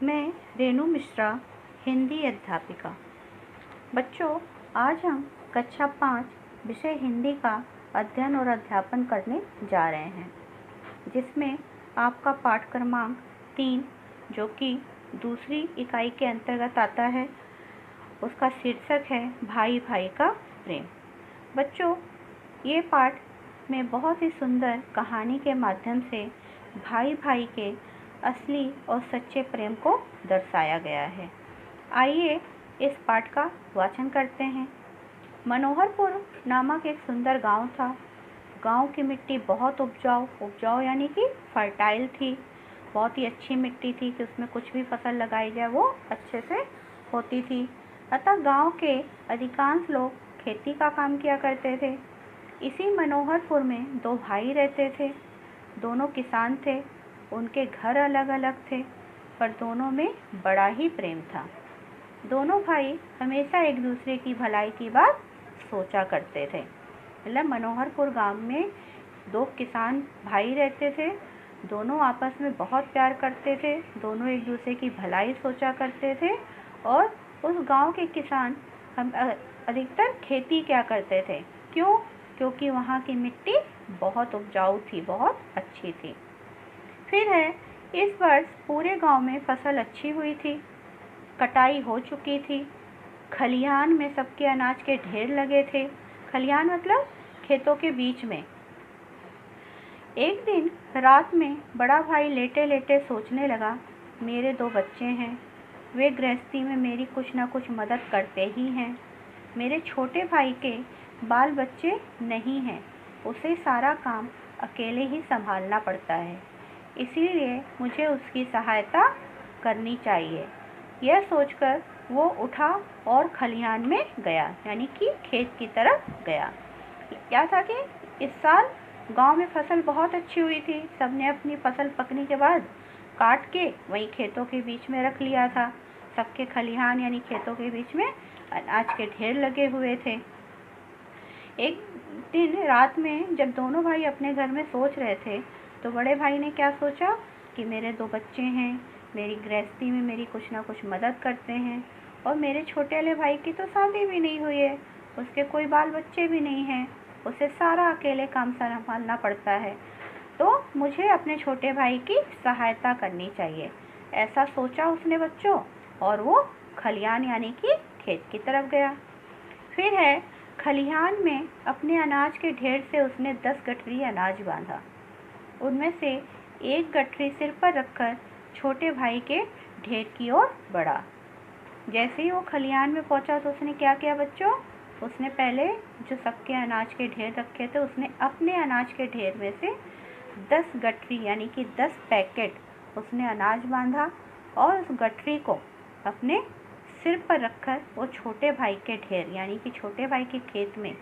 मैं रेणु मिश्रा, हिंदी अध्यापिका। बच्चों, आज हम कक्षा 5 विषय हिंदी का अध्ययन और अध्यापन करने जा रहे हैं, जिसमें आपका पाठ क्रमांक 3 जो कि दूसरी इकाई के अंतर्गत आता है, उसका शीर्षक है भाई भाई का प्रेम। बच्चों, ये पाठ में बहुत ही सुंदर कहानी के माध्यम से भाई भाई के असली और सच्चे प्रेम को दर्शाया गया है। आइए इस पाठ का वाचन करते हैं। मनोहरपुर नामक एक सुंदर गांव था। गांव की मिट्टी बहुत उपजाऊ यानी कि फर्टाइल थी। बहुत ही अच्छी मिट्टी थी कि उसमें कुछ भी फसल लगाई जाए वो अच्छे से होती थी। अतः गांव के अधिकांश लोग खेती का काम किया करते थे। इसी मनोहरपुर में दो भाई रहते थे। दोनों किसान थे। उनके घर अलग अलग थे, पर दोनों में बड़ा ही प्रेम था। दोनों भाई हमेशा एक दूसरे की भलाई की बात सोचा करते थे। मतलब मनोहरपुर गांव में दो किसान भाई रहते थे। दोनों आपस में बहुत प्यार करते थे। दोनों एक दूसरे की भलाई सोचा करते थे। और उस गांव के किसान हम अधिकतर खेती क्या करते थे। क्यों? क्योंकि वहाँ की मिट्टी बहुत उपजाऊ थी, बहुत अच्छी थी। फिर है, इस वर्ष पूरे गांव में फसल अच्छी हुई थी। कटाई हो चुकी थी। खलिहान में सबके अनाज के ढेर लगे थे। खलिहान मतलब खेतों के बीच में। एक दिन रात में बड़ा भाई लेटे लेटे सोचने लगा, मेरे दो बच्चे हैं, वे गृहस्थी में मेरी कुछ ना कुछ मदद करते ही हैं। मेरे छोटे भाई के बाल बच्चे नहीं हैं, उसे सारा काम अकेले ही संभालना पड़ता है, इसीलिए मुझे उसकी सहायता करनी चाहिए। यह सोचकर वो उठा और खलिहान में गया, यानी कि खेत की तरफ गया। क्या था कि इस साल गांव में फसल बहुत अच्छी हुई थी। सबने अपनी फसल पकने के बाद काट के वहीं खेतों के बीच में रख लिया था। सबके खलिहान यानी खेतों के बीच में अनाज के ढेर लगे हुए थे। एक दिन रात में जब दोनों भाई अपने घर में सोच रहे थे, तो बड़े भाई ने क्या सोचा कि मेरे दो बच्चे हैं, मेरी गृहस्थी में मेरी कुछ ना कुछ मदद करते हैं, और मेरे छोटे वाले भाई की तो शादी भी नहीं हुई है, उसके कोई बाल बच्चे भी नहीं हैं, उसे सारा अकेले काम संभालना पड़ता है, तो मुझे अपने छोटे भाई की सहायता करनी चाहिए। ऐसा सोचा उसने बच्चों, और वो खलिहान यानी कि खेत की तरफ गया। फिर है, खलिहान में अपने अनाज के ढेर से उसने 10 गठरी अनाज बांधा। उनमें से एक गठरी सिर पर रखकर छोटे भाई के ढेर की ओर बढ़ा। जैसे ही वो खलिहान में पहुंचा तो उसने क्या किया बच्चों? उसने पहले जो सबके अनाज के ढेर रखे थे, उसने अपने अनाज के ढेर में से 10 गठरी यानी कि 10 पैकेट उसने अनाज बांधा, और उस गठरी को अपने सिर पर रखकर वो छोटे भाई के ढेर यानी कि छोटे भाई के खेत में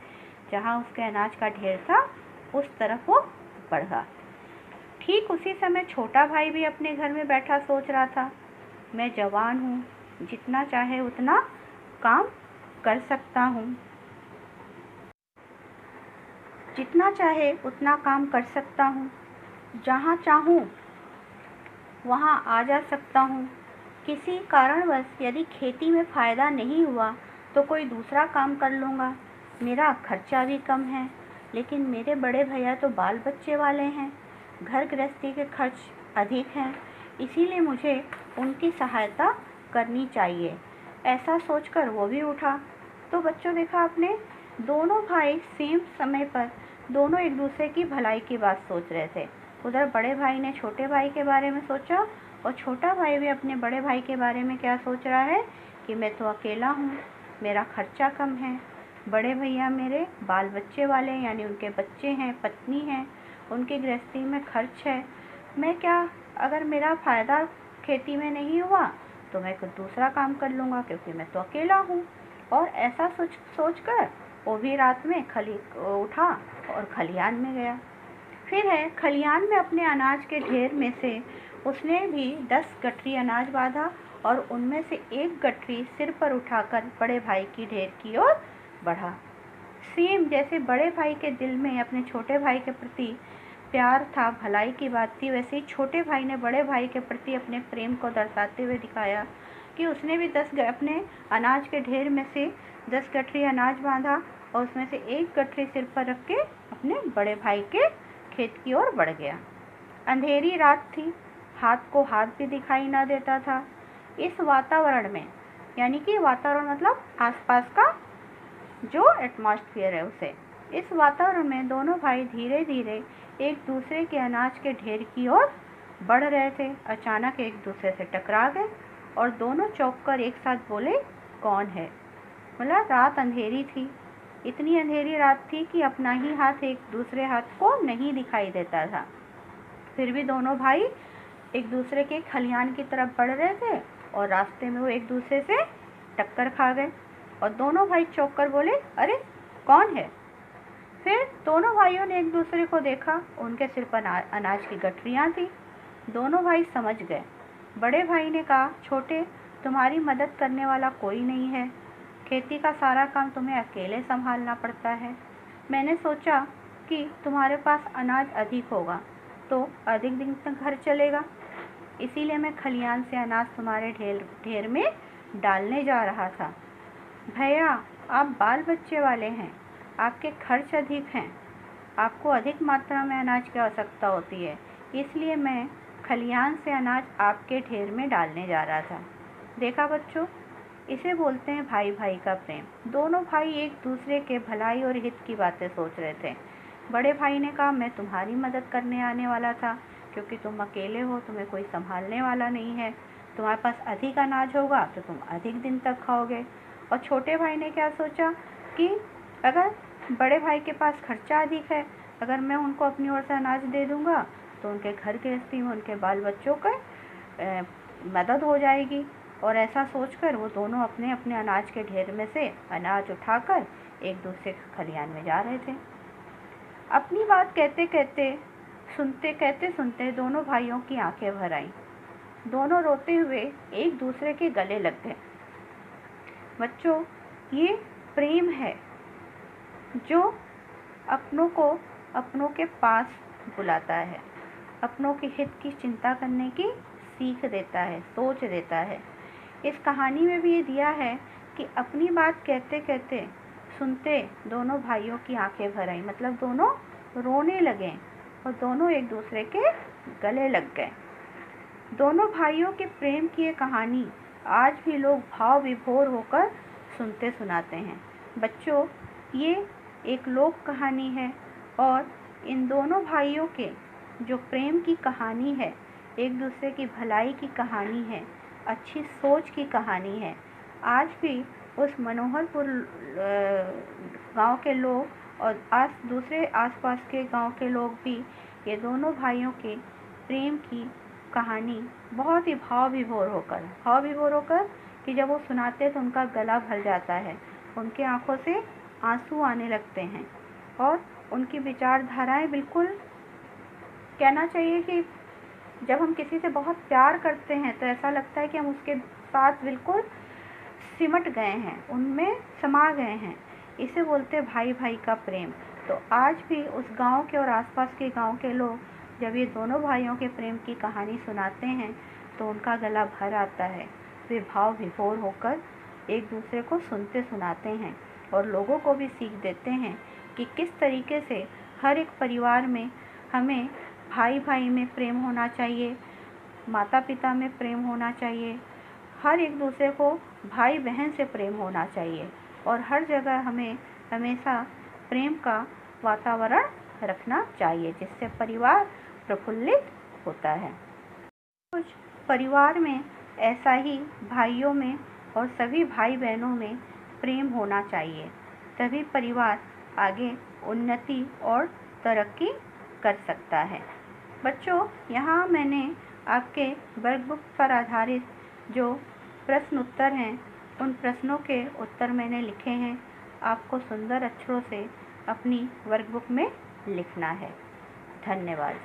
जहाँ उसके अनाज का ढेर था उस तरफ वो बढ़ा। ठीक उसी समय छोटा भाई भी अपने घर में बैठा सोच रहा था, मैं जवान हूँ, जितना चाहे उतना काम कर सकता हूँ, जितना चाहे उतना काम कर सकता हूँ, जहाँ चाहूँ वहाँ आ जा सकता हूँ। किसी कारणवश यदि खेती में फ़ायदा नहीं हुआ तो कोई दूसरा काम कर लूँगा। मेरा खर्चा भी कम है, लेकिन मेरे बड़े भैया तो बाल बच्चे वाले हैं, घर गृहस्थी के खर्च अधिक हैं, इसीलिए मुझे उनकी सहायता करनी चाहिए। ऐसा सोचकर वो भी उठा। तो बच्चों, देखा आपने, दोनों भाई सेम समय पर दोनों एक दूसरे की भलाई की बात सोच रहे थे। उधर बड़े भाई ने छोटे भाई के बारे में सोचा, और छोटा भाई भी अपने बड़े भाई के बारे में क्या सोच रहा है कि मैं तो अकेला हूँ, मेरा खर्चा कम है, बड़े भैया मेरे बाल बच्चे वाले यानी उनके बच्चे हैं, पत्नी है, उनकी गृहस्थी में खर्च है, मैं क्या, अगर मेरा फ़ायदा खेती में नहीं हुआ तो मैं कुछ दूसरा काम कर लूँगा, क्योंकि मैं तो अकेला हूँ। और ऐसा सोच कर वो भी रात में उठा और खलिहान में गया। फिर है, खलिहान में अपने अनाज के ढेर में से उसने भी 10 गठरी अनाज बांधा, और उनमें से एक गठरी सिर पर उठाकर बड़े भाई की ढेर की ओर बढ़ा। सेम जैसे बड़े भाई के दिल में अपने छोटे भाई के प्रति प्यार था, भलाई की बात थी, वैसे ही छोटे भाई ने बड़े भाई के प्रति अपने प्रेम को दर्शाते हुए दिखाया कि उसने भी अपने अनाज के ढेर में से 10 गठरी अनाज बांधा और उसमें से एक गठरी सिर पर रख के अपने बड़े भाई के खेत की ओर बढ़ गया। अंधेरी रात थी, हाथ को हाथ भी दिखाई ना देता था। इस वातावरण में, यानी कि वातावरण मतलब आसपास का जो एटमॉस्फेयर है उसे, इस वातावरण में दोनों भाई धीरे धीरे एक दूसरे के अनाज के ढेर की ओर बढ़ रहे थे। अचानक एक दूसरे से टकरा गए और दोनों चौंक कर एक साथ बोले, कौन है? मतलब रात अंधेरी थी, इतनी अंधेरी रात थी कि अपना ही हाथ एक दूसरे हाथ को नहीं दिखाई देता था। फिर भी दोनों भाई एक दूसरे के खलिहान की तरफ बढ़ रहे थे और रास्ते में वो एक दूसरे से टक्कर खा गए और दोनों भाई चौंक कर बोले, अरे कौन है? फिर दोनों भाइयों ने एक दूसरे को देखा, उनके सिर पर अनाज की गठरियाँ थी। दोनों भाई समझ गए। बड़े भाई ने कहा, छोटे, तुम्हारी मदद करने वाला कोई नहीं है, खेती का सारा काम तुम्हें अकेले संभालना पड़ता है। मैंने सोचा कि तुम्हारे पास अनाज अधिक होगा तो अधिक दिन तक घर चलेगा, इसीलिए मैं खलिहान से अनाज तुम्हारे ढेर में डालने जा रहा था। भैया, आप बाल बच्चे वाले हैं, आपके खर्च अधिक हैं, आपको अधिक मात्रा में अनाज की आवश्यकता होती है, इसलिए मैं खलिहान से अनाज आपके ढेर में डालने जा रहा था। देखा बच्चों, इसे बोलते हैं भाई भाई का प्रेम। दोनों भाई एक दूसरे के भलाई और हित की बातें सोच रहे थे। बड़े भाई ने कहा, मैं तुम्हारी मदद करने आने वाला था, क्योंकि तुम अकेले हो, तुम्हें कोई संभालने वाला नहीं है, तुम्हारे पास अधिक अनाज होगा तो तुम अधिक दिन तक खाओगे। और छोटे भाई ने क्या सोचा कि अगर बड़े भाई के पास खर्चा अधिक है, अगर मैं उनको अपनी ओर से अनाज दे दूँगा तो उनके घर गृहस्थी में उनके बाल बच्चों का मदद हो जाएगी। और ऐसा सोचकर वो दोनों अपने अपने अनाज के ढेर में से अनाज उठाकर एक दूसरे के खलिहान में जा रहे थे। अपनी बात कहते सुनते दोनों भाइयों की आंखें भर आईं। दोनों रोते हुए एक दूसरे के गले लग गए। बच्चों, ये प्रेम है जो अपनों को अपनों के पास बुलाता है, अपनों के हित की चिंता करने की सीख देता है, सोच देता है। इस कहानी में भी ये दिया है कि अपनी बात कहते कहते सुनते दोनों भाइयों की आंखें भर आई, मतलब दोनों रोने लगे और दोनों एक दूसरे के गले लग गए। दोनों भाइयों के प्रेम की ये कहानी आज भी लोग भाव विभोर होकर सुनते सुनाते हैं। बच्चों, ये एक लोक कहानी है और इन दोनों भाइयों के जो प्रेम की कहानी है, एक दूसरे की भलाई की कहानी है, अच्छी सोच की कहानी है। आज भी उस मनोहरपुर गांव के लोग और दूसरे आसपास के गांव के लोग भी ये दोनों भाइयों के प्रेम की कहानी बहुत ही भाव विभोर होकर कि जब वो सुनाते तो उनका गला भर जाता है, उनके आंखों से आंसू आने लगते हैं और उनकी विचारधाराएं बिल्कुल, कहना चाहिए कि जब हम किसी से बहुत प्यार करते हैं तो ऐसा लगता है कि हम उसके साथ बिल्कुल सिमट गए हैं, उनमें समा गए हैं। इसे बोलते हैं भाई भाई का प्रेम। तो आज भी उस गांव के और आसपास के गांव के लोग जब ये दोनों भाइयों के प्रेम की कहानी सुनाते हैं तो उनका गला भर आता है। वे भाव विभोर होकर एक दूसरे को सुनते सुनाते हैं और लोगों को भी सीख देते हैं कि किस तरीके से हर एक परिवार में हमें भाई भाई में प्रेम होना चाहिए, माता पिता में प्रेम होना चाहिए, हर एक दूसरे को भाई बहन से प्रेम होना चाहिए और हर जगह हमें हमेशा प्रेम का वातावरण रखना चाहिए, जिससे परिवार प्रफुल्लित होता है। कुछ परिवार में ऐसा ही भाइयों में और सभी भाई बहनों में प्रेम होना चाहिए, तभी परिवार आगे उन्नति और तरक्की कर सकता है। बच्चों, यहाँ मैंने आपके वर्कबुक पर आधारित जो प्रश्न उत्तर हैं उन प्रश्नों के उत्तर मैंने लिखे हैं। आपको सुंदर अक्षरों से अपनी वर्कबुक में लिखना है। धन्यवाद।